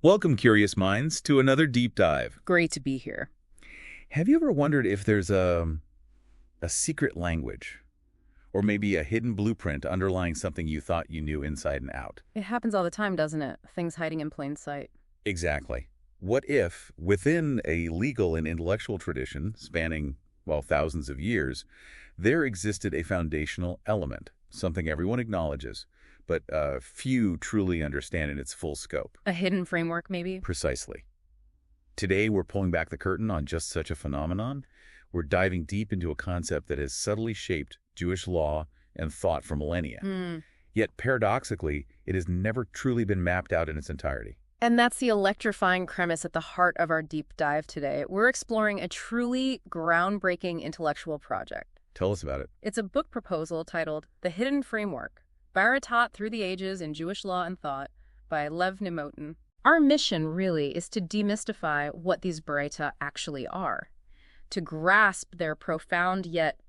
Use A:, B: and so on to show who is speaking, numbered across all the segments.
A: Welcome, curious minds, to another deep dive.
B: Great to be here.
A: Have you ever wondered if there's a secret language or maybe a hidden blueprint underlying something you thought you knew inside and out?
B: It happens all the time, doesn't it? Things hiding in plain sight.
A: Exactly. What if, within a legal and intellectual tradition spanning, well, thousands of years, there existed a foundational element, something everyone acknowledges, but few truly understand in its full scope?
B: A hidden framework, maybe?
A: Precisely. Today, we're pulling back the curtain on just such a phenomenon. We're diving deep into a concept that has subtly shaped Jewish law and thought for millennia. Yet, paradoxically, it has never truly been mapped out in its entirety.
B: And that's the electrifying premise at the heart of our deep dive today. We're exploring a truly groundbreaking intellectual project.
A: Tell us about it.
B: It's a book proposal titled The Hidden Framework, Baraitot Through the Ages in Jewish Law and Thought by Lev Neymotin. Our mission, really, is to demystify what these Baraita actually are, to grasp their profound yet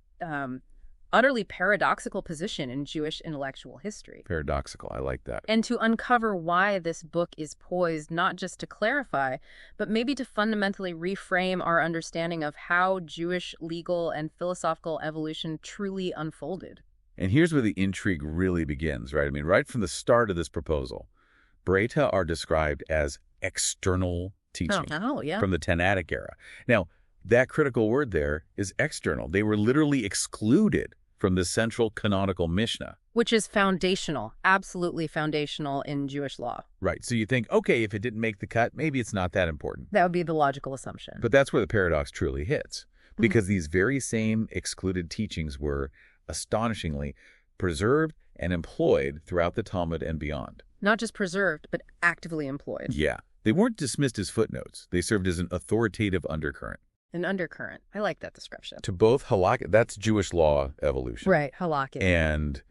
B: utterly paradoxical position in Jewish intellectual history.
A: Paradoxical, I like that.
B: And to uncover why this book is poised not just to clarify, but maybe to fundamentally reframe our understanding of how Jewish legal and philosophical evolution truly unfolded.
A: And here's where the intrigue really begins, right? I mean, right from the start of this proposal, Baraita are described as external teaching
B: Yeah.
A: from the Tannaitic era. Now, that critical word there is external. They were literally excluded from the central canonical Mishnah.
B: Which is foundational, absolutely foundational in Jewish law.
A: Right. So you think, okay, if it didn't make the cut, maybe it's not that important.
B: That would be the logical assumption.
A: But that's where the paradox truly hits. Because these very same excluded teachings were astonishingly preserved and employed throughout the Talmud and beyond.
B: Not just preserved, but actively employed.
A: Yeah. They weren't dismissed as footnotes. They served as an authoritative undercurrent.
B: An undercurrent. I like that description.
A: To both halakhic, that's Jewish law evolution.
B: Right, halakhic.
A: And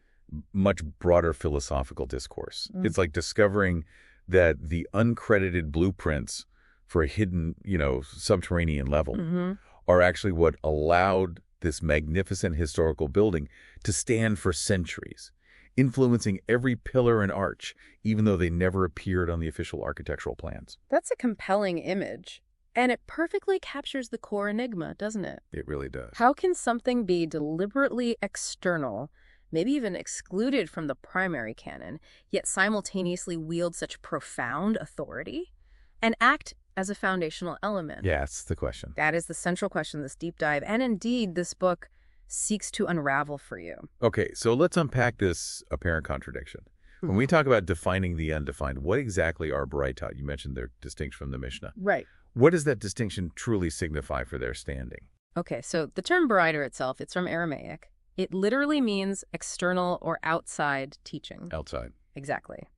A: much broader philosophical discourse. It's like discovering that the uncredited blueprints for a hidden, subterranean level are actually what allowed this magnificent historical building to stand for centuries, influencing every pillar and arch, even though they never appeared on the official architectural plans.
B: That's a compelling image. And it perfectly captures the core enigma, doesn't it?
A: It really does.
B: How can something be deliberately external, maybe even excluded from the primary canon, yet simultaneously wield such profound authority and act as a foundational element?
A: Yeah, that's the question.
B: That is the central question of this deep dive. And indeed, this book seeks to unravel for you.
A: Okay, so let's unpack this apparent contradiction. When we talk about defining the undefined, what exactly are Baraitot? You mentioned their distinction from the Mishnah.
B: Right.
A: What does that distinction truly signify for their standing?
B: Okay, so the term Baraita itself, it's from Aramaic. It literally means external or outside teaching.
A: Outside.
B: Exactly.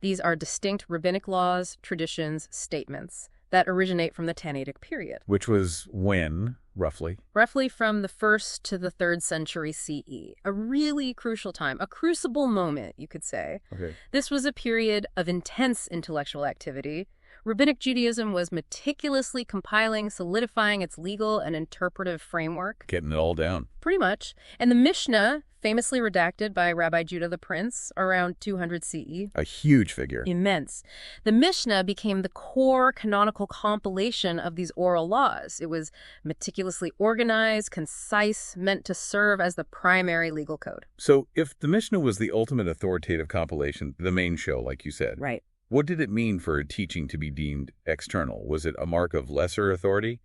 B: These are distinct rabbinic laws, traditions, statements that originate from the Tannaitic period.
A: Which was when, roughly?
B: Roughly from the 1st to the 3rd century CE. A really crucial time, a crucible moment, you could say.
A: Okay.
B: This was a period of intense intellectual activity. Rabbinic Judaism was meticulously compiling, solidifying its legal and interpretive framework.
A: Getting it all down.
B: Pretty much. And the Mishnah, famously redacted by Rabbi Judah the Prince around 200 CE.
A: A huge figure.
B: Immense. The Mishnah became the core canonical compilation of these oral laws. It was meticulously organized, concise, meant to serve as the primary legal code.
A: So if the Mishnah was the ultimate authoritative compilation, the main show, like you said,
B: Right.
A: what did it mean for a teaching to be deemed external? Was it a mark of lesser authority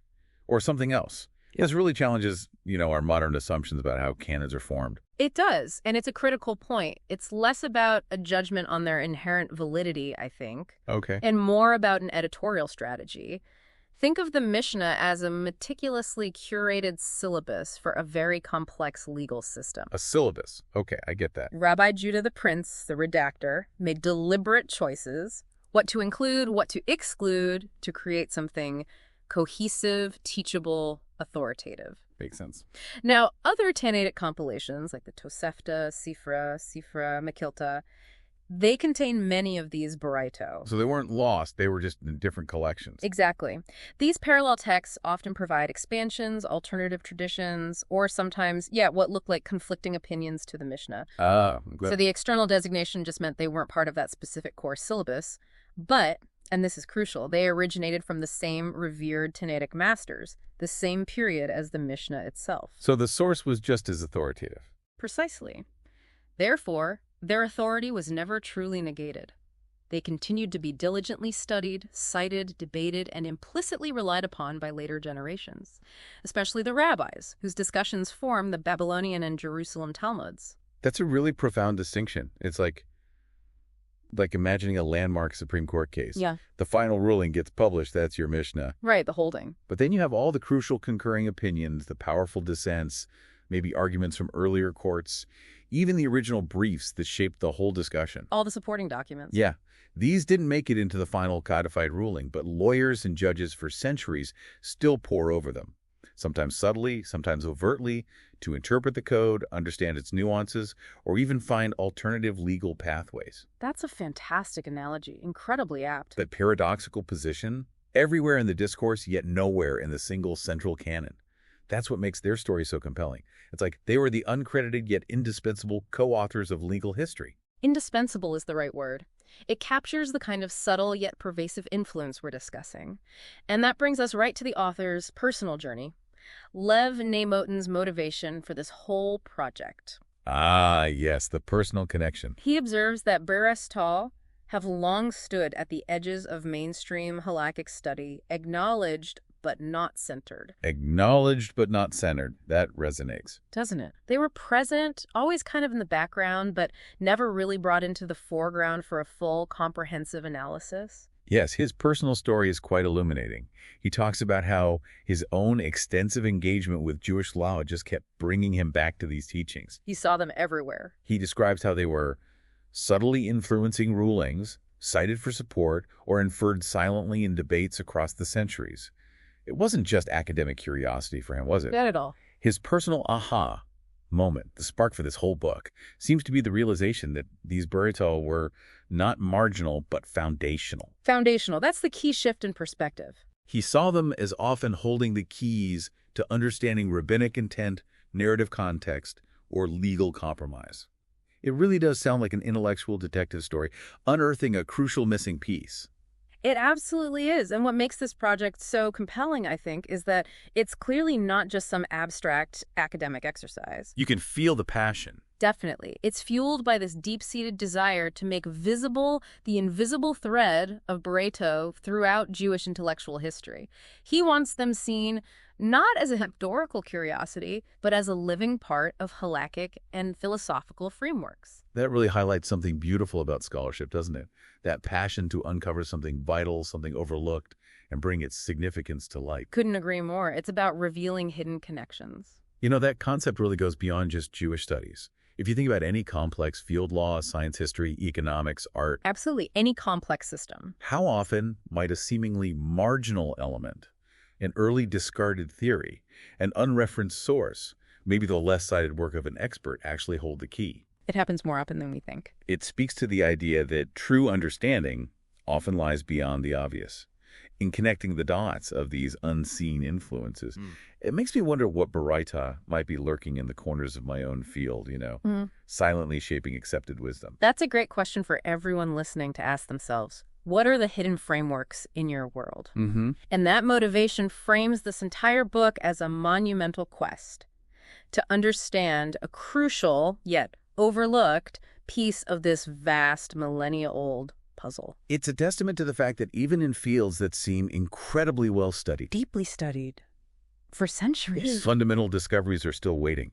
A: or something else? This really challenges, our modern assumptions about how canons are formed.
B: It does, and it's a critical point. It's less about a judgment on their inherent validity, I think,
A: Okay.
B: and more about an editorial strategy. Think of the Mishnah as a meticulously curated syllabus for a very complex legal system.
A: A syllabus. Okay, I get that.
B: Rabbi Judah the Prince, the redactor, made deliberate choices, what to include, what to exclude, to create something cohesive, teachable, authoritative.
A: Makes sense.
B: Now, other Tannaitic compilations, like the Tosefta, Sifra, Mekilta, they contain many of these Baraito.
A: So they weren't lost, they were just in different collections.
B: Exactly. These parallel texts often provide expansions, alternative traditions, or sometimes, what look like conflicting opinions to the Mishnah.
A: I'm glad.
B: So the external designation just meant they weren't part of that specific core syllabus, but And this is crucial. They originated from the same revered Tannaitic masters, the same period as the Mishnah itself.
A: So the source was just as authoritative.
B: Precisely. Therefore, their authority was never truly negated. They continued to be diligently studied, cited, debated, and implicitly relied upon by later generations, especially the rabbis, whose discussions form the Babylonian and Jerusalem Talmuds.
A: That's a really profound distinction. It's like imagining a landmark Supreme Court case.
B: Yeah.
A: The final ruling gets published, that's your Mishnah.
B: Right, the holding.
A: But then you have all the crucial concurring opinions, the powerful dissents, maybe arguments from earlier courts, even the original briefs that shaped the whole discussion.
B: All the supporting documents.
A: Yeah. These didn't make it into the final codified ruling, but lawyers and judges for centuries still pore over them, sometimes subtly, sometimes overtly, to interpret the code, understand its nuances, or even find alternative legal pathways.
B: That's a fantastic analogy, incredibly apt.
A: That paradoxical position, everywhere in the discourse, yet nowhere in the single central canon. That's what makes their story so compelling. It's like they were the uncredited yet indispensable co-authors of legal history.
B: Indispensable is the right word. It captures the kind of subtle yet pervasive influence we're discussing. And that brings us right to the author's personal journey. Lev Neymotin's motivation for this whole project.
A: Ah, yes, the personal connection.
B: He observes that Baraitot have long stood at the edges of mainstream halakhic study, acknowledged but not centered.
A: Acknowledged but not centered. That resonates.
B: Doesn't it? They were present, always kind of in the background, but never really brought into the foreground for a full, comprehensive analysis.
A: Yes, his personal story is quite illuminating. He talks about how his own extensive engagement with Jewish law just kept bringing him back to these teachings.
B: He saw them everywhere.
A: He describes how they were subtly influencing rulings, cited for support, or inferred silently in debates across the centuries. It wasn't just academic curiosity for him, was it?
B: Not at all.
A: His personal aha moment, the spark for this whole book, seems to be the realization that these Baraitot were not marginal, but foundational.
B: Foundational. That's the key shift in perspective.
A: He saw them as often holding the keys to understanding rabbinic intent, narrative context, or legal compromise. It really does sound like an intellectual detective story, unearthing a crucial missing piece.
B: It absolutely is. And what makes this project so compelling, I think, is that it's clearly not just some abstract academic exercise.
A: You can feel the passion.
B: Definitely. It's fueled by this deep-seated desire to make visible the invisible thread of Baraitot throughout Jewish intellectual history. He wants them seen not as a historical curiosity, but as a living part of halakhic and philosophical frameworks.
A: That really highlights something beautiful about scholarship, doesn't it? That passion to uncover something vital, something overlooked, and bring its significance to light.
B: Couldn't agree more. It's about revealing hidden connections.
A: You know, that concept really goes beyond just Jewish studies. If you think about any complex field law, science history, economics, art...
B: Absolutely, any complex system.
A: How often might a seemingly marginal element, an early discarded theory, an unreferenced source, maybe the less cited work of an expert, actually hold the key?
B: It happens more often than we think.
A: It speaks to the idea that true understanding often lies beyond the obvious, in connecting the dots of these unseen influences. It makes me wonder what Baraitot might be lurking in the corners of my own field, silently shaping accepted wisdom.
B: That's a great question for everyone listening to ask themselves. What are the hidden frameworks in your world? And that motivation frames this entire book as a monumental quest to understand a crucial, yet overlooked, piece of this vast, millennia-old puzzle.
A: It's a testament to the fact that even in fields that seem incredibly well studied,
B: Deeply studied. For centuries.
A: fundamental discoveries are still waiting.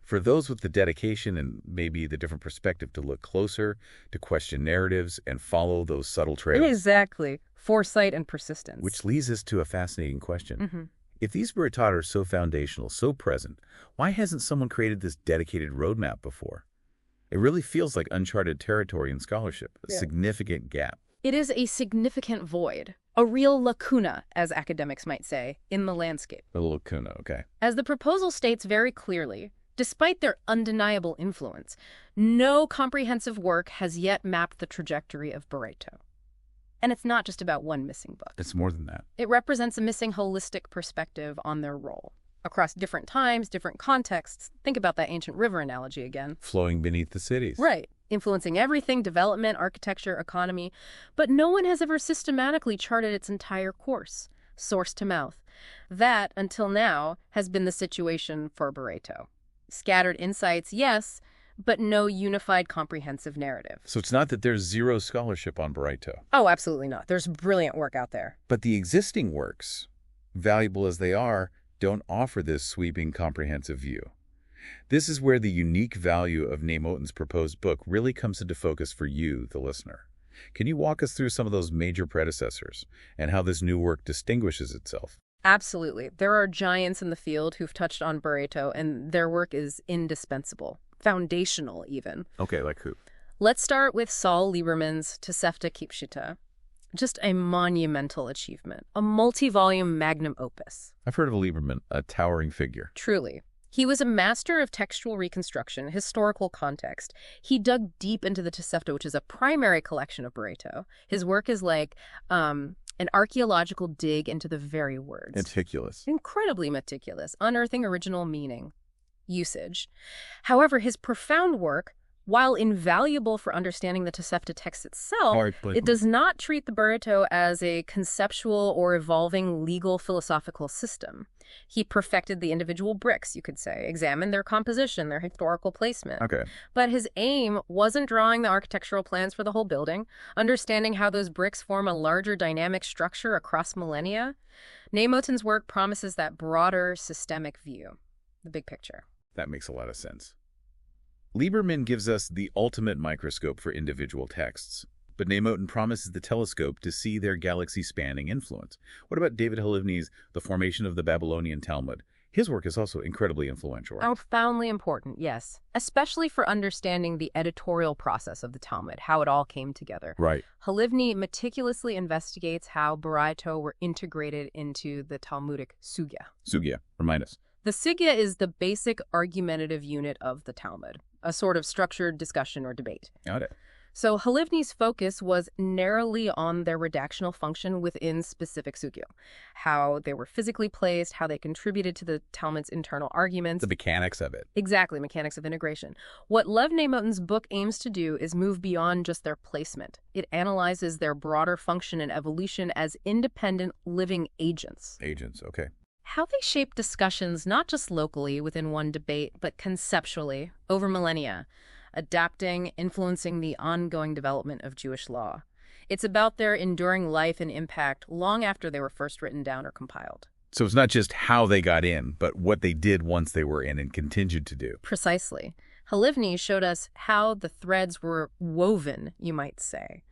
A: For those with the dedication and maybe the different perspective to look closer, to question narratives, and follow those subtle trails.
B: Exactly. Foresight and persistence.
A: Which leads us to a fascinating question. If these Baraitot are so foundational, so present, why hasn't someone created this dedicated roadmap before? It really feels like uncharted territory in scholarship, a significant gap.
B: It is a significant void, a real lacuna, as academics might say, in the landscape.
A: A lacuna, okay.
B: As the proposal states very clearly, despite their undeniable influence, no comprehensive work has yet mapped the trajectory of Baraitot. And it's not just about one missing book.
A: It's more than that.
B: It represents a missing holistic perspective on their role. Across different times, different contexts. Think about that ancient river analogy again.
A: Flowing beneath the cities.
B: Right. influencing everything, development, architecture, economy, but no one has ever systematically charted its entire course, source to mouth. That, until now, has been the situation for Baraitot. Scattered insights, yes, but no unified comprehensive narrative.
A: So it's not that there's zero scholarship on Baraitot.
B: Oh, absolutely not. There's brilliant work out there.
A: But the existing works, valuable as they are, don't offer this sweeping, comprehensive view. This is where the unique value of Neymotin's proposed book really comes into focus for you, the listener. Can you walk us through some of those major predecessors and how this new work distinguishes itself?
B: Absolutely. There are giants in the field who've touched on Baraitot, and their work is indispensable, foundational even.
A: Okay, like who?
B: Let's start with Saul Lieberman's Tosefta Kipshita. Just a monumental achievement, a multi-volume magnum opus.
A: I've heard of Lieberman, a towering figure.
B: Truly. He was a master of textual reconstruction, historical context. He dug deep into the Tosefta, which is a primary collection of Baraitot. His work is like an archaeological dig into the very words.
A: Meticulous.
B: Incredibly meticulous, unearthing original meaning, usage. However, his profound work, while invaluable for understanding the Tosefta text itself, it does not treat the Baraitot as a conceptual or evolving legal philosophical system. He perfected the individual bricks, you could say, examined their composition, their historical placement.
A: Okay.
B: But his aim wasn't drawing the architectural plans for the whole building, understanding how those bricks form a larger dynamic structure across millennia. Neymotin's work promises that broader systemic view, the big picture.
A: That makes a lot of sense. Lieberman gives us the ultimate microscope for individual texts, but Neymotin promises the telescope to see their galaxy-spanning influence. What about David Halivni's The Formation of the Babylonian Talmud? His work is also incredibly influential.
B: Profoundly important, yes, especially for understanding the editorial process of the Talmud, how it all came together.
A: Right.
B: Halivni meticulously investigates how Baraitot were integrated into the Talmudic sugya.
A: Sugya, remind us.
B: The sugya is the basic argumentative unit of the Talmud, a sort of structured discussion or debate.
A: Got it.
B: So Halivni's focus was narrowly on their redactional function within specific sugya, how they were physically placed, how they contributed to the Talmud's internal arguments.
A: The mechanics of it.
B: Exactly, mechanics of integration. What Lev Neymotin's book aims to do is move beyond just their placement. It analyzes their broader function and evolution as independent living agents.
A: Agents, okay.
B: How they shape discussions not just locally within one debate, but conceptually over millennia, adapting, influencing the ongoing development of Jewish law. It's about their enduring life and impact long after they were first written down or compiled.
A: So it's not just how they got in, but what they did once they were in and continued to do.
B: Precisely. Halivni showed us how the threads were woven, you might say.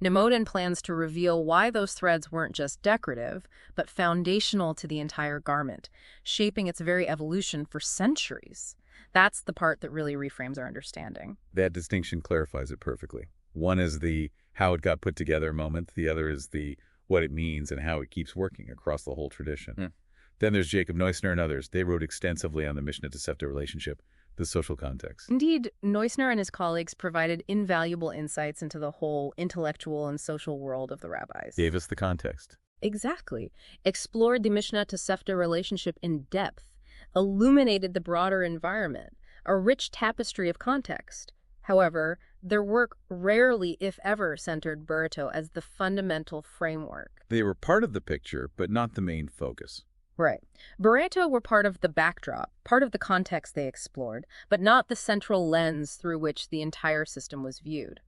B: Neymotin plans to reveal why those threads weren't just decorative, but foundational to the entire garment, shaping its very evolution for centuries. That's the part that really reframes our understanding.
A: That distinction clarifies it perfectly. One is the how it got put together moment. The other is the what it means and how it keeps working across the whole tradition. Then there's Jacob Neusner and others. They wrote extensively on the Mishnah-Tosefta relationship, the social context.
B: Indeed, Neusner and his colleagues provided invaluable insights into the whole intellectual and social world of the rabbis.
A: Gave us the context.
B: Exactly. Explored the Mishnah-Tosefta relationship in depth, illuminated the broader environment, a rich tapestry of context. However, their work rarely, if ever, centered Baraitot as the fundamental framework.
A: They were part of the picture, but not the main focus.
B: Right. Baraitot were part of the backdrop, part of the context they explored, but not the central lens through which the entire system was viewed.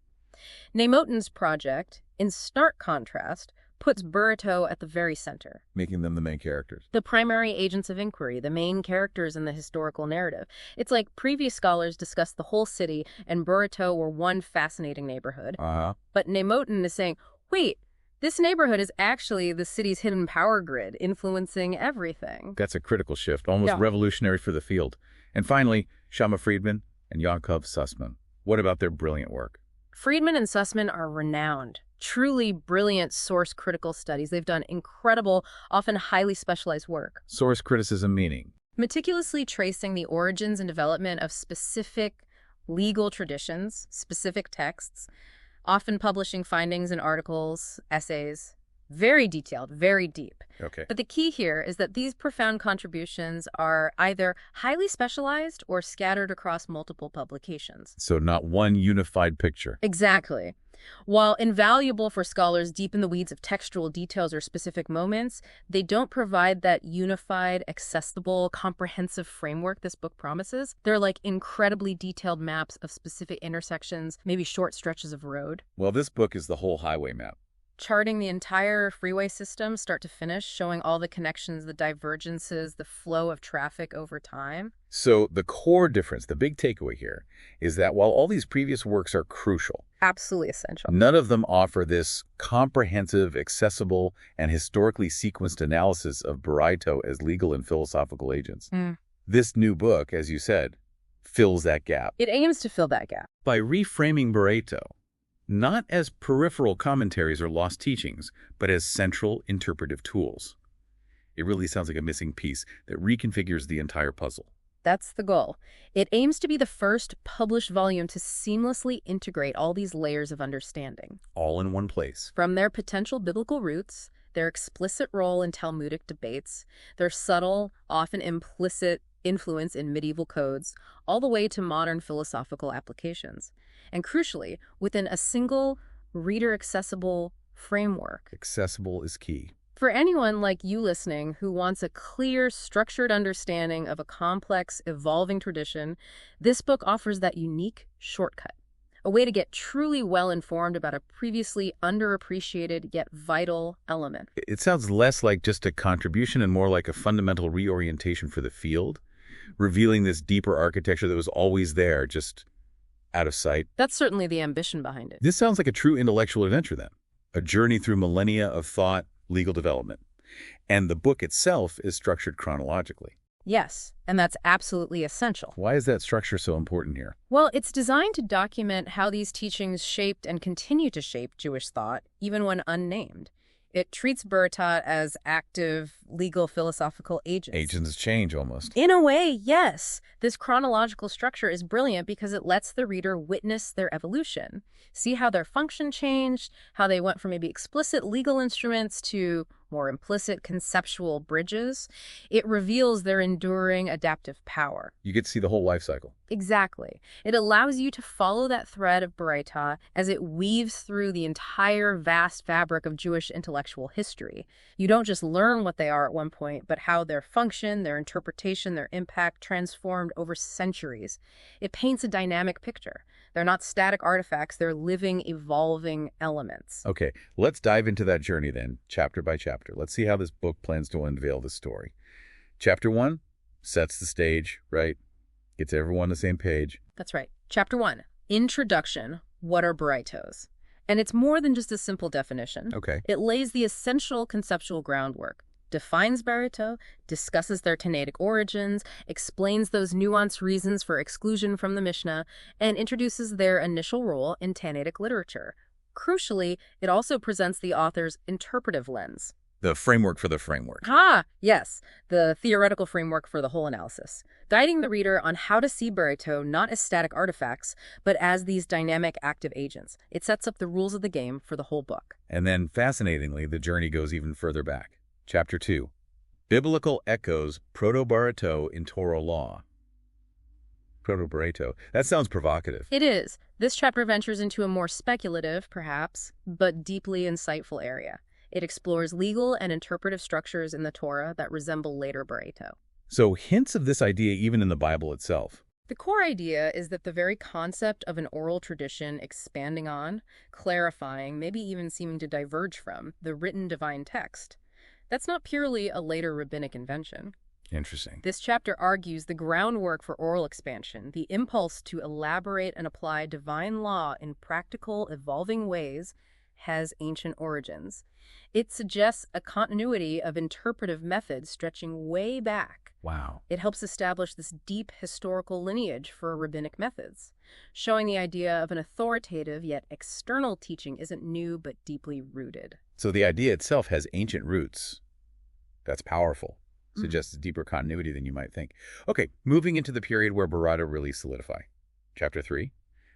B: Neymotin's project, in stark contrast, puts Baraitot at the very center.
A: Making them the main characters.
B: The primary agents of inquiry, the main characters in the historical narrative. It's like previous scholars discussed the whole city, and Baraitot were one fascinating neighborhood. But Neymotin is saying, wait, this neighborhood is actually the city's hidden power grid, influencing everything.
A: That's a critical shift, almost revolutionary for the field. And finally, Shama Friedman and Yaakov Sussman. What about their brilliant work?
B: Friedman and Sussman are renowned, truly brilliant source-critical studies. They've done incredible, often highly specialized work.
A: Source criticism meaning?
B: Meticulously tracing the origins and development of specific legal traditions, specific texts, often publishing findings in articles, essays, Very detailed, very deep.
A: Okay.
B: But the key here is that these profound contributions are either highly specialized or scattered across multiple publications.
A: So not one unified picture.
B: Exactly. While invaluable for scholars deep in the weeds of textual details or specific moments, they don't provide that unified, accessible, comprehensive framework this book promises. They're like incredibly detailed maps of specific intersections, maybe short stretches of road.
A: Well, this book is the whole highway map.
B: Charting the entire freeway system start to finish, showing all the connections, the divergences, the flow of traffic over time.
A: So the core difference, the big takeaway here, is that while all these previous works are crucial,
B: Absolutely essential.
A: none of them offer this comprehensive, accessible, and historically sequenced analysis of Baraitot as legal and philosophical agents. This new book, as you said, fills that gap.
B: It aims to fill that gap.
A: By reframing Baraitot, not as peripheral commentaries or lost teachings, but as central interpretive tools. It really sounds like a missing piece that reconfigures the entire puzzle.
B: That's the goal. It aims to be the first published volume to seamlessly integrate all these layers of understanding.
A: All in one place.
B: From their potential biblical roots, their explicit role in Talmudic debates, their subtle, often implicit influence in medieval codes, all the way to modern philosophical applications. And crucially, within a single, reader-accessible framework.
A: Accessible is key.
B: For anyone like you listening who wants a clear, structured understanding of a complex, evolving tradition, this book offers that unique shortcut. A way to get truly well-informed about a previously underappreciated yet vital element.
A: It sounds less like just a contribution and more like a fundamental reorientation for the field, revealing this deeper architecture that was always there, just out of sight.
B: That's certainly the ambition behind it.
A: This sounds like a true intellectual adventure then, a journey through millennia of thought, legal development. And the book itself is structured chronologically.
B: Yes, and that's absolutely essential.
A: Why is that structure so important here?
B: Well, it's designed to document how these teachings shaped and continue to shape Jewish thought, even when unnamed. It treats Baraitot as active, legal, philosophical agents.
A: Agents change almost.
B: In a way, yes. This chronological structure is brilliant because it lets the reader witness their evolution, see how their function changed, how they went from maybe explicit legal instruments to more implicit conceptual bridges. It reveals their enduring adaptive power.
A: You get to see the whole life cycle.
B: Exactly. It allows you to follow that thread of Baraitot as it weaves through the entire vast fabric of Jewish intellectual history. You don't just learn what they are at one point, but how their function, their interpretation, their impact transformed over centuries. It paints a dynamic picture. They're not static artifacts, they're living, evolving elements.
A: Okay, let's dive into that journey then, chapter by chapter. Let's see how this book plans to unveil the story. Chapter 1 sets the stage, right? Gets everyone on the same page.
B: That's right. Chapter 1, Introduction, What are Baraitos? And it's more than just a simple definition.
A: Okay.
B: It lays the essential conceptual groundwork, defines Baraitot, discusses their Tannaitic origins, explains those nuanced reasons for exclusion from the Mishnah, and introduces their initial role in Tannaitic literature. Crucially, it also presents the author's interpretive lens.
A: The framework for the framework.
B: Yes, the theoretical framework for the whole analysis, guiding the reader on how to see Baraitot not as static artifacts, but as these dynamic active agents. It sets up the rules of the game for the whole book.
A: And then, fascinatingly, the journey goes even further back. Chapter 2, Biblical Echoes Proto-Baraitot in Torah Law. Proto-Baraitot. That sounds provocative.
B: It is. This chapter ventures into a more speculative, perhaps, but deeply insightful area. It explores legal and interpretive structures in the Torah that resemble later Baraitot.
A: So hints of this idea even in the Bible itself.
B: The core idea is that the very concept of an oral tradition expanding on, clarifying, maybe even seeming to diverge from, the written divine text, that's not purely a later rabbinic invention.
A: Interesting.
B: This chapter argues the groundwork for oral expansion, the impulse to elaborate and apply divine law in practical, evolving ways, has ancient origins. It suggests a continuity of interpretive methods stretching way back.
A: Wow.
B: It helps establish this deep historical lineage for rabbinic methods, showing the idea of an authoritative yet external teaching isn't new but deeply rooted.
A: So the idea itself has ancient roots. That's powerful. Suggests a deeper continuity than you might think. Okay, moving into the period where Baraitot really solidify. Chapter 3,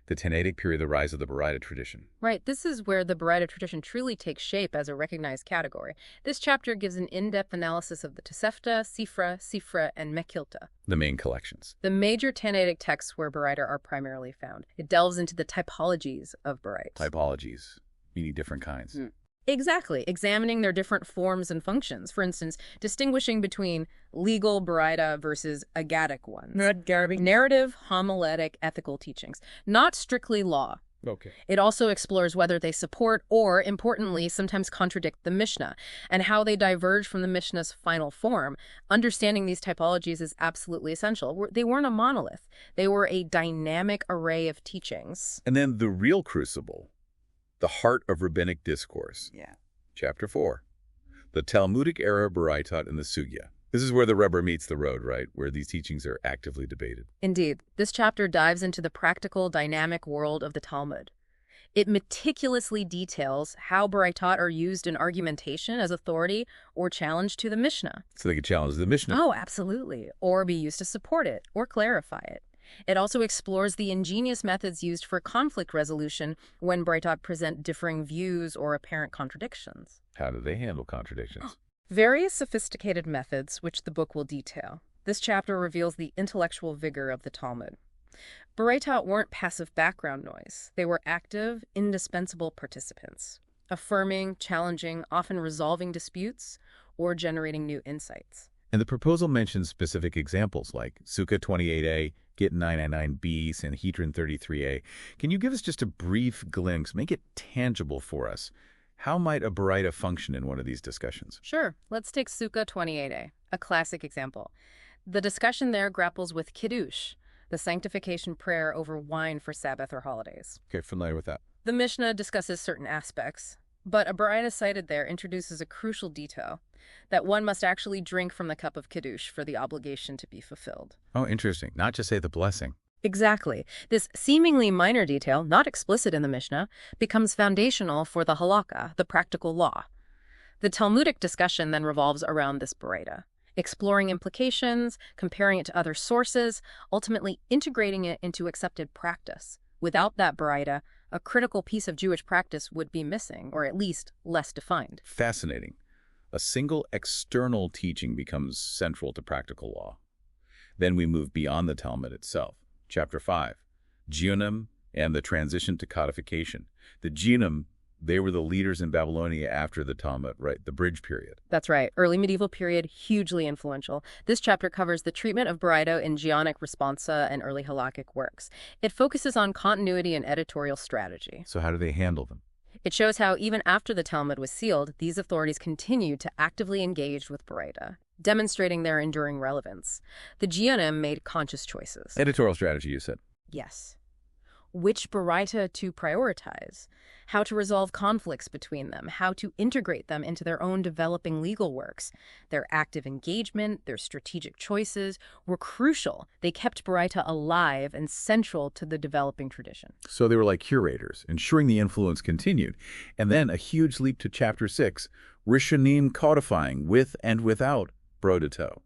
A: the Tannaitic period, the rise of the Baraitot tradition.
B: Right, this is where the Baraitot tradition truly takes shape as a recognized category. This chapter gives an in-depth analysis of the Tosefta, Sifra, and Mechilta,
A: The main collections.
B: the major Tannaitic texts where Baraitot are primarily found. It delves into the typologies of Baraitot.
A: Typologies, meaning different kinds.
B: Exactly, examining their different forms and functions. For instance, distinguishing between legal Baraita versus agadic ones. Narrative, homiletic, ethical teachings. Not strictly law.
A: Okay.
B: It also explores whether they support or, importantly, sometimes contradict the Mishnah, and how they diverge from the Mishnah's final form. Understanding these typologies is absolutely essential. They weren't a monolith. They were a dynamic array of teachings.
A: And then the real crucible, the heart of rabbinic discourse.
C: Yeah.
A: Chapter 4, the Talmudic era Baraitot and the Sugya. This is where the rubber meets the road, right? Where these teachings are actively debated.
B: Indeed, this chapter dives into the practical, dynamic world of the Talmud. It meticulously details how Baraitot are used in argumentation as authority or challenge to the Mishnah.
A: So they could challenge the Mishnah.
B: Oh, absolutely. Or be used to support it or clarify it. It also explores the ingenious methods used for conflict resolution when Baraitot present differing views or apparent contradictions.
A: How do they handle contradictions?
B: Various sophisticated methods, which the book will detail. This chapter reveals the intellectual vigor of the Talmud. Baraitot weren't passive background noise. They were active, indispensable participants, affirming, challenging, often resolving disputes, or generating new insights.
A: And the proposal mentions specific examples like Sukkah 28a, Git 999b, Sanhedrin 33a. Can you give us just a brief glimpse, make it tangible for us? How might a Baraita function in one of these discussions?
B: Sure. Let's take Sukkah 28a, a classic example. The discussion there grapples with Kiddush, the sanctification prayer over wine for Sabbath or holidays.
A: Okay, familiar with that.
B: The Mishnah discusses certain aspects, but a Baraita cited there introduces a crucial detail, that one must actually drink from the cup of Kiddush for the obligation to be fulfilled.
A: Oh, interesting. Not just say the blessing.
B: Exactly. This seemingly minor detail, not explicit in the Mishnah, becomes foundational for the halakha, the practical law. The Talmudic discussion then revolves around this Baraita, exploring implications, comparing it to other sources, ultimately integrating it into accepted practice. Without that Baraita, a critical piece of Jewish practice would be missing, or at least less defined.
A: Fascinating. A single external teaching becomes central to practical law. Then we move beyond the Talmud itself. Chapter 5, Geonim and the transition to codification. The Geonim, they were the leaders in Babylonia after the Talmud, right? The bridge period.
B: That's right. Early medieval period, hugely influential. This chapter covers the treatment of Baraitot in Geonic responsa and early halakhic works. It focuses on continuity and editorial strategy.
A: So how do they handle them?
B: It shows how even after the Talmud was sealed, these authorities continued to actively engage with Baraitot, demonstrating their enduring relevance. The Geonim made conscious choices.
A: Editorial strategy, you said.
B: Yes. Which Baraita to prioritize, how to resolve conflicts between them, how to integrate them into their own developing legal works. Their active engagement, their strategic choices were crucial. They kept Baraita alive and central to the developing tradition.
A: So they were like curators, ensuring the influence continued. And then a huge leap to Chapter 6, Rishonim codifying with and without Baraitot.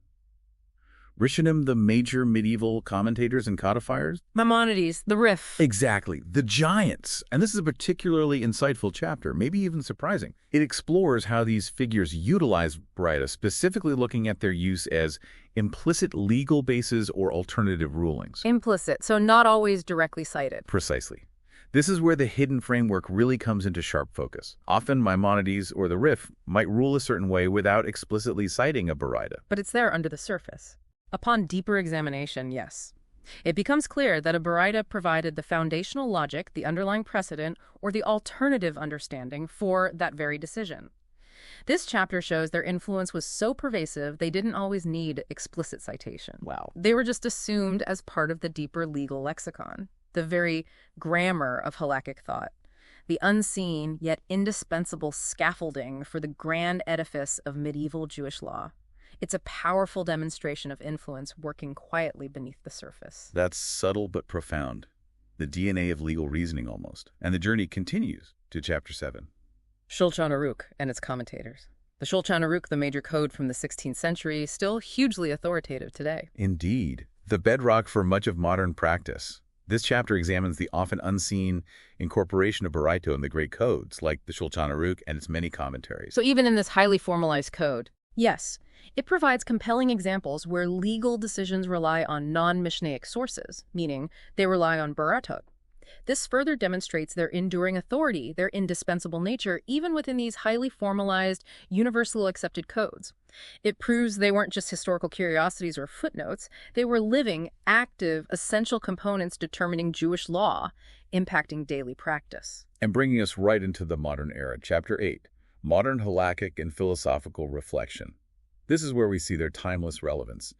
A: Rishonim, the major medieval commentators and codifiers?
B: Maimonides, the Rif.
A: Exactly, the giants. And this is a particularly insightful chapter, maybe even surprising. It explores how these figures utilize Baraita, specifically looking at their use as implicit legal bases or alternative rulings.
B: Implicit, so not always directly cited.
A: Precisely. This is where the hidden framework really comes into sharp focus. Often Maimonides or the Rif might rule a certain way without explicitly citing a Baraita.
B: But it's there under the surface. Upon deeper examination, yes. It becomes clear that a Baraita provided the foundational logic, the underlying precedent, or the alternative understanding for that very decision. This chapter shows their influence was so pervasive they didn't always need explicit citation.
A: Wow.
B: They were just assumed as part of the deeper legal lexicon, the very grammar of halakhic thought, the unseen yet indispensable scaffolding for the grand edifice of medieval Jewish law. It's a powerful demonstration of influence working quietly beneath the surface.
A: That's subtle but profound. The DNA of legal reasoning almost. And the journey continues to Chapter 7.
B: Shulchan Aruch and its commentators. The Shulchan Aruch, the major code from the 16th century, still hugely authoritative today.
A: Indeed. The bedrock for much of modern practice. This chapter examines the often unseen incorporation of Baraitot in the great codes, like the Shulchan Aruch and its many commentaries.
B: So even in this highly formalized code, yes, it provides compelling examples where legal decisions rely on non-Mishnaic sources, meaning they rely on Baraitot. This further demonstrates their enduring authority, their indispensable nature, even within these highly formalized, universally accepted codes. It proves they weren't just historical curiosities or footnotes. They were living, active, essential components determining Jewish law, impacting daily practice.
A: And bringing us right into the modern era, Chapter 8, Modern Halakhic and Philosophical Reflection. This is where we see their timeless relevance.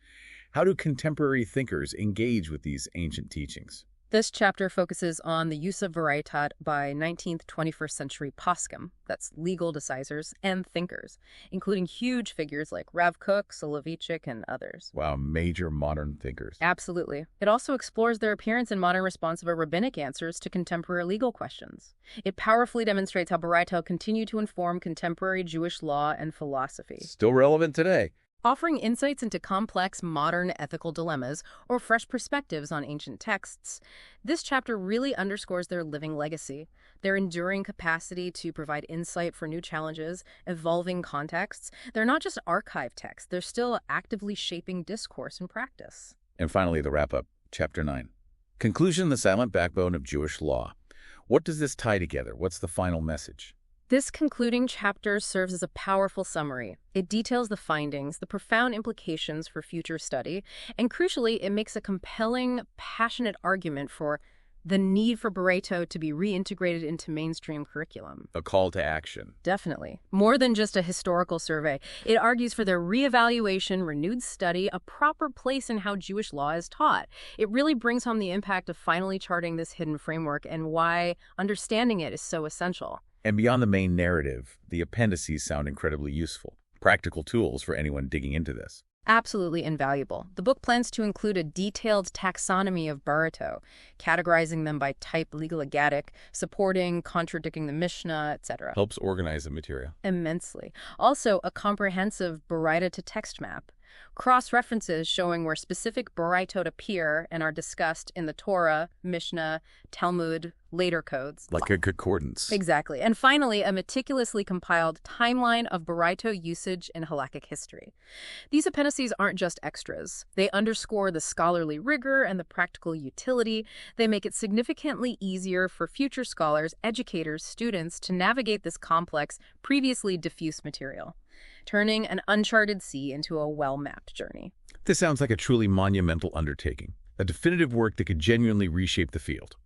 A: How do contemporary thinkers engage with these ancient teachings?
B: This chapter focuses on the use of Baraitot by 19th, 21st century poskim, that's legal decisors, and thinkers, including huge figures like Rav Kook, Soloveitchik, and others.
A: Wow, major modern thinkers.
B: Absolutely. It also explores their appearance in modern responsive or rabbinic answers to contemporary legal questions. It powerfully demonstrates how Baraitot continue to inform contemporary Jewish law and philosophy.
A: Still relevant today.
B: Offering insights into complex, modern ethical dilemmas or fresh perspectives on ancient texts, this chapter really underscores their living legacy, their enduring capacity to provide insight for new challenges, evolving contexts. They're not just archive texts, they're still actively shaping discourse and practice.
A: And finally, the wrap-up, Chapter 9. Conclusion, the silent backbone of Jewish law. What does this tie together? What's the final message?
B: This concluding chapter serves as a powerful summary. It details the findings, the profound implications for future study, and crucially, it makes a compelling, passionate argument for the need for Baraitot to be reintegrated into mainstream curriculum.
A: A call to action.
B: Definitely. More than just a historical survey, it argues for their reevaluation, renewed study, a proper place in how Jewish law is taught. It really brings home the impact of finally charting this hidden framework and why understanding it is so essential.
A: And beyond the main narrative, the appendices sound incredibly useful. Practical tools for anyone digging into this.
B: Absolutely invaluable. The book plans to include a detailed taxonomy of Baraitot, categorizing them by type, legal agadic, supporting, contradicting the Mishnah, etc.
A: Helps organize the material.
B: Immensely. Also, a comprehensive Baraitot to text map. Cross-references showing where specific Baraitot appear and are discussed in the Torah, Mishnah, Talmud, later codes.
A: Like a concordance.
B: Exactly. And finally, a meticulously compiled timeline of Baraitot usage in halakhic history. These appendices aren't just extras. They underscore the scholarly rigor and the practical utility. They make it significantly easier for future scholars, educators, students to navigate this complex, previously diffuse material, turning an uncharted sea into a well-mapped journey.
A: This sounds like a truly monumental undertaking, a definitive work that could genuinely reshape the field.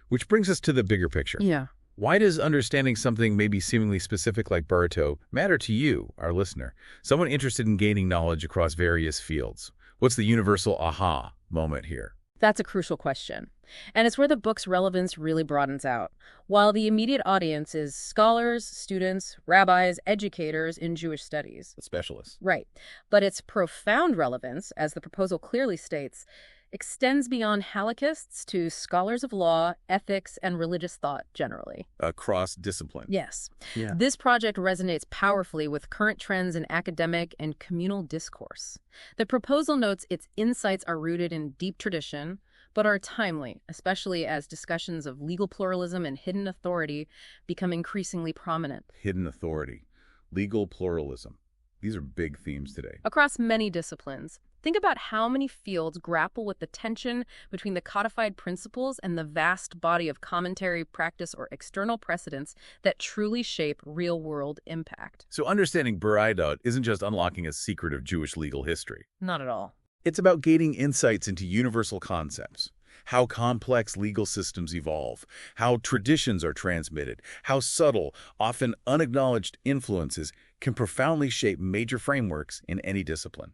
A: Which brings us to the bigger picture.
B: Yeah.
A: Why does understanding something maybe seemingly specific like Baraitot matter to you, our listener, someone interested in gaining knowledge across various fields? What's the universal aha moment here?
B: That's a crucial question. And it's where the book's relevance really broadens out. While the immediate audience is scholars, students, rabbis, educators in Jewish studies.
A: Specialists.
B: Right. But its profound relevance, as the proposal clearly states, extends beyond halakhists to scholars of law, ethics, and religious thought generally.
A: Across discipline.
B: Yes.
A: Yeah.
B: This project resonates powerfully with current trends in academic and communal discourse. The proposal notes its insights are rooted in deep tradition, but are timely, especially as discussions of legal pluralism and hidden authority become increasingly prominent.
A: Hidden authority, legal pluralism. These are big themes today.
B: Across many disciplines. Think about how many fields grapple with the tension between the codified principles and the vast body of commentary, practice, or external precedents that truly shape real-world impact.
A: So understanding Baraitot isn't just unlocking a secret of Jewish legal history.
B: Not at all.
A: It's about gaining insights into universal concepts, how complex legal systems evolve, how traditions are transmitted, how subtle, often unacknowledged influences can profoundly shape major frameworks in any discipline.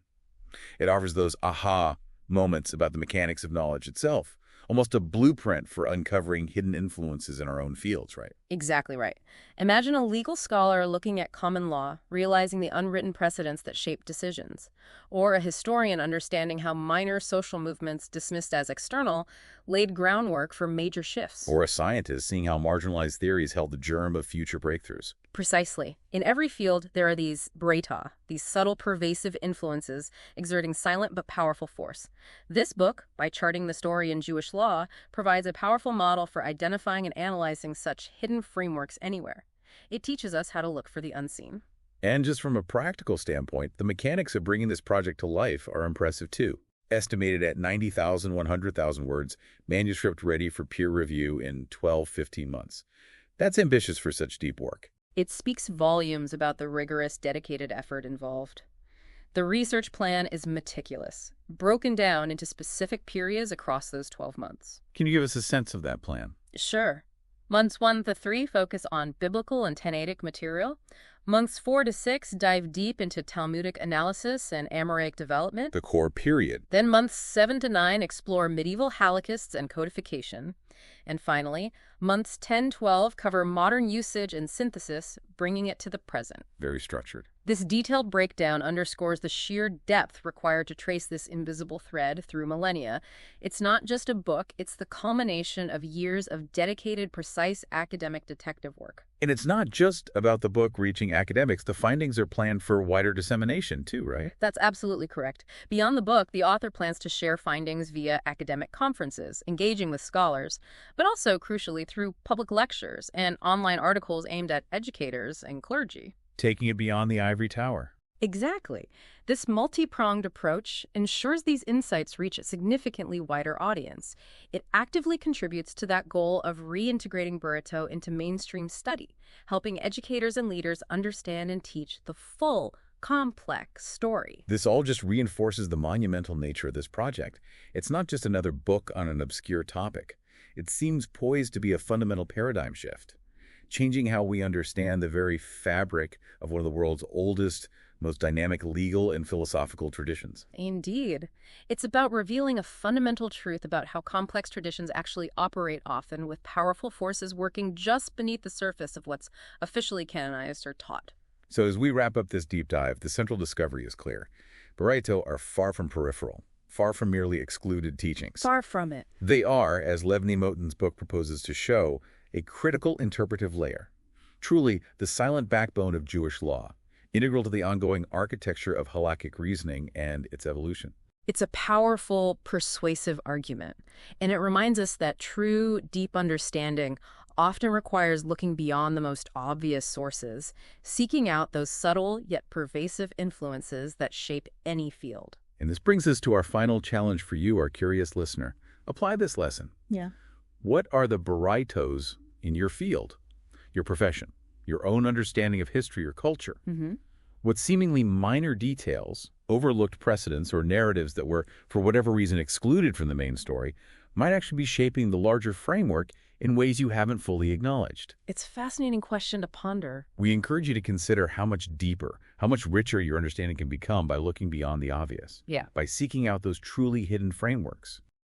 A: It offers those aha moments about the mechanics of knowledge itself, almost a blueprint for uncovering hidden influences in our own fields, right?
B: Exactly right. Imagine a legal scholar looking at common law, realizing the unwritten precedents that shape decisions, or a historian understanding how minor social movements dismissed as external laid groundwork for major shifts.
A: Or a scientist seeing how marginalized theories held the germ of future breakthroughs.
B: Precisely. In every field, there are these Baraitot, these subtle, pervasive influences exerting silent but powerful force. This book, by charting the story in Jewish law, provides a powerful model for identifying and analyzing such hidden frameworks anywhere. It teaches us how to look for the unseen.
A: And just from a practical standpoint, the mechanics of bringing this project to life are impressive too. Estimated at 90,000, 100,000 words, manuscript ready for peer review in 12, 15 months. That's ambitious for such deep work.
B: It speaks volumes about the rigorous, dedicated effort involved. The research plan is meticulous, broken down into specific periods across those 12 months.
A: Can you give us a sense of that plan?
B: Sure. Months 1 to 3 focus on biblical and Tannaitic material. Months 4 to 6 dive deep into Talmudic analysis and Amoraic development.
A: The core period.
B: Then months 7 to 9 explore medieval halakhists and codification. And finally, months 10-12 cover modern usage and synthesis, bringing it to the present.
A: Very structured.
B: This detailed breakdown underscores the sheer depth required to trace this invisible thread through millennia. It's not just a book, it's the culmination of years of dedicated, precise academic detective work.
A: And it's not just about the book reaching academics. The findings are planned for wider dissemination too, right?
B: That's absolutely correct. Beyond the book, the author plans to share findings via academic conferences, engaging with scholars, but also, crucially, through public lectures and online articles aimed at educators and clergy.
A: Taking it beyond the ivory tower.
B: Exactly. This multi-pronged approach ensures these insights reach a significantly wider audience. It actively contributes to that goal of reintegrating Baraitot into mainstream study, helping educators and leaders understand and teach the full, complex story.
A: This all just reinforces the monumental nature of this project. It's not just another book on an obscure topic. It seems poised to be a fundamental paradigm shift, changing how we understand the very fabric of one of the world's oldest, most dynamic legal and philosophical traditions.
B: Indeed. It's about revealing a fundamental truth about how complex traditions actually operate, often with powerful forces working just beneath the surface of what's officially canonized or taught.
A: So as we wrap up this deep dive, the central discovery is clear. Baraitot are far from peripheral, far from merely excluded teachings.
B: Far from it.
A: They are, as Lev Neymotin's book proposes to show, a critical interpretive layer, truly the silent backbone of Jewish law, integral to the ongoing architecture of halakhic reasoning and its evolution.
B: It's a powerful, persuasive argument, and it reminds us that true, deep understanding often requires looking beyond the most obvious sources, seeking out those subtle yet pervasive influences that shape any field.
A: And this brings us to our final challenge for you, our curious listener. Apply this lesson.
B: Yeah.
A: What are the Baraitots in your field, your profession, your own understanding of history or culture? What seemingly minor details, overlooked precedents, or narratives that were, for whatever reason, excluded from the main story might actually be shaping the larger framework in ways you haven't fully acknowledged?
B: It's a fascinating question to ponder.
A: We encourage you to consider how much deeper, how much richer your understanding can become by looking beyond the obvious.
B: Yeah.
A: By seeking out those truly hidden frameworks.